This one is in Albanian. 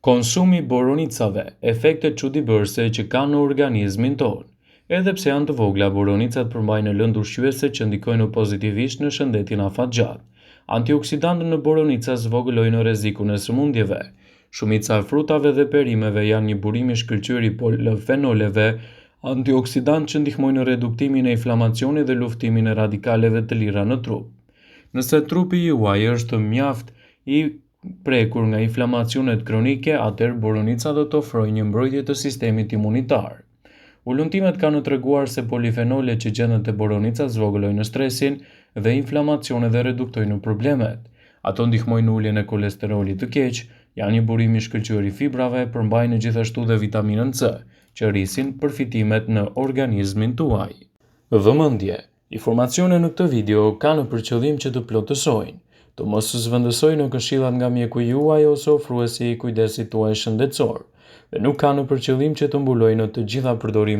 Konsumi i boronicave, efektet çuditëbërëse që kanë në organizmin tonë. Edhe pse janë të vogla, boronicat përmbajnë lëndë ushqyese që ndikojnë pozitivisht në shëndetin afatgjat. Antioksidantët në boronica zvogëlojnë rrezikun e sëmundjeve. Shumica e frutave dhe perimeve janë një burim i shkëlqyer i polifenoleve, antioksidantë që ndihmojnë në reduktimin e inflamacionit dhe luftimin e radikaleve të lira në trup. Nëse trupi juaj është mjaft i prekur nga inflamacionet kronike, atëherë boronica do të ofrojë një mbrojtje të sistemit imunitar. Ullumtimet kanë treguar se polifenolet që gjenden te boronica zvogëlojnë stresin dhe inflamacionin dhe reduktojnë problemet. Ato ndihmojnë në uljen e kolesterolit të keq, janë një burim i shkëlqyer i fibrave, përmbajnë gjithashtu dhe vitaminën C, që rrisin përfitimet në organizmin tuaj. Vëmendje: informacionet në këtë video kanë për qëllim që të plotësojnë, të mos zhvendësojnë në këshillat nga mjeku juaj ose ofruesi i kujdesit tuaj shëndetësor, dhe nuk kanë për qëllim që të mbulojnë të gjitha përdorimet